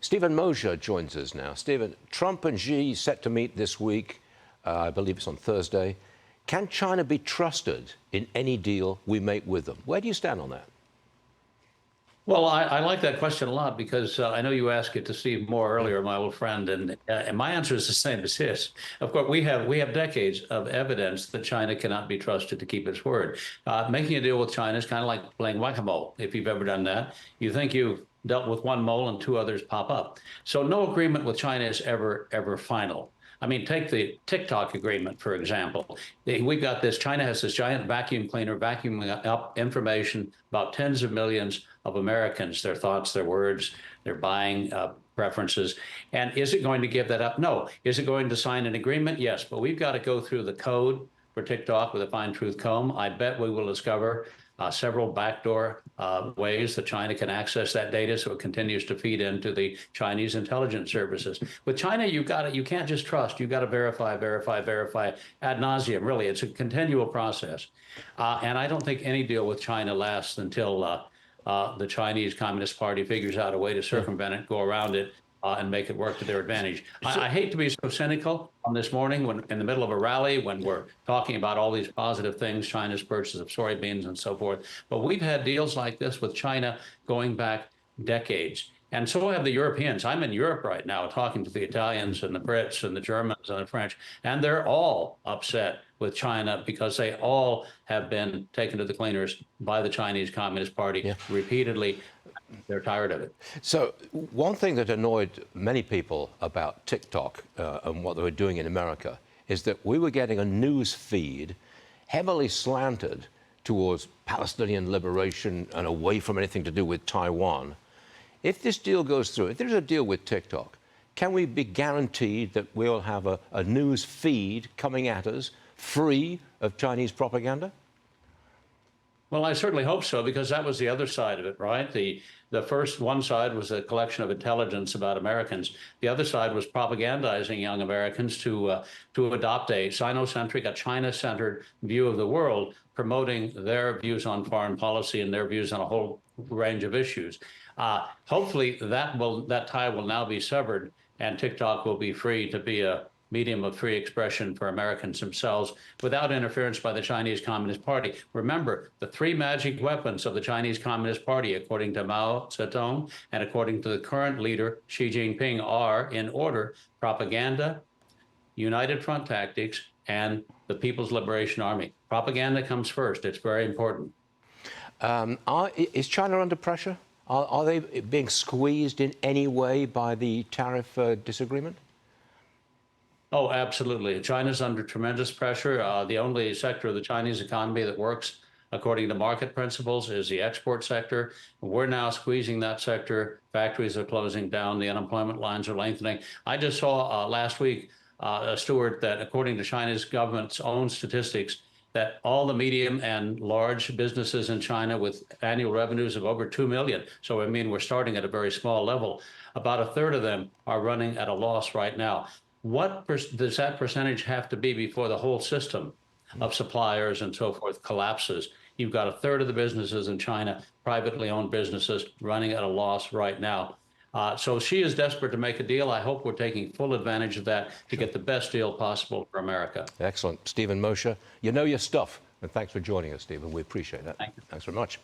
Stephen Mosher joins us now. Stephen, Trump and Xi set to meet this week. I believe it's on Thursday. Can China be trusted in any deal we make with them? Where do you stand on that? Well, I like that question a lot because I know you asked it to Steve Moore earlier, my old friend, and my answer is the same as his. Of course, we have decades of evidence that China cannot be trusted to keep its word. Making a deal with China is kind of like playing whack-a-mole. If you've ever done that, you think you've dealt with one mole and two others pop up. So no agreement with China is ever final. I mean, take the TikTok agreement, for example. We've got this, China has this giant vacuum cleaner vacuuming up information about tens of millions of Americans, their thoughts, their words, their buying preferences. And is it going to give that up? No. Is it going to sign an agreement? Yes. But we've got to go through the code for TikTok with a fine-tooth comb. I bet we will discover several backdoor ways that China can access that data, so it continues to feed into the Chinese intelligence services. With China, you can't just trust. You've got to verify ad nauseum. Really, it's a continual process. And I don't think any deal with China lasts until the Chinese Communist Party figures out a way to circumvent it, go around it, and make it work to their advantage. I hate to be so cynical on this morning when in the middle of a rally, when we're talking about all these positive things, China's purchase of soybeans and so forth. But we've had deals like this with China going back decades. And so have the Europeans. I'm in Europe right now talking to the Italians and the Brits and the Germans and the French, and they're all upset with China because they all have been taken to the cleaners by the Chinese Communist Party repeatedly. They're tired of it. So one thing that annoyed many people about TikTok and what they were doing in America is that we were getting a news feed heavily slanted towards Palestinian liberation and away from anything to do with Taiwan. If this deal goes through, if there's a deal with TikTok, can we be guaranteed that we'll have a news feed coming at us free of Chinese propaganda? Well, I certainly hope so, because that was the other side of it, right? The first one side was a collection of intelligence about Americans. The other side was propagandizing young Americans to adopt a Sinocentric, a China-centered view of the world, promoting their views on foreign policy and their views on a whole range of issues. Hopefully, that tie will now be severed, and TikTok will be free to be a medium of free expression for Americans themselves without interference by the Chinese Communist Party. Remember, the three magic weapons of the Chinese Communist Party, according to Mao Zedong and according to the current leader, Xi Jinping, are in order: propaganda, United Front tactics, and the People's Liberation Army. Propaganda comes first. It's very important. Is China under pressure? Are they being squeezed in any way by the tariff disagreement? Oh, absolutely. China's under tremendous pressure. The only sector of the Chinese economy that works according to market principles is the export sector. We're now squeezing that sector. Factories are closing down. The unemployment lines are lengthening. I just saw last week, Stuart, that according to China's government's own statistics, that all the medium and large businesses in China with annual revenues of over 2 million, so I mean, we're starting at a very small level, about a third of them are running at a loss right now. What does that percentage have to be before the whole system of suppliers and so forth collapses? You've got a third of the businesses in China, privately owned businesses, running at a loss right now. So Xi is desperate to make a deal. I hope we're taking full advantage of that to get the best deal possible for America. Excellent. Stephen Mosher, you know your stuff. And thanks for joining us, Stephen. We appreciate that. Thank you. Thanks very much.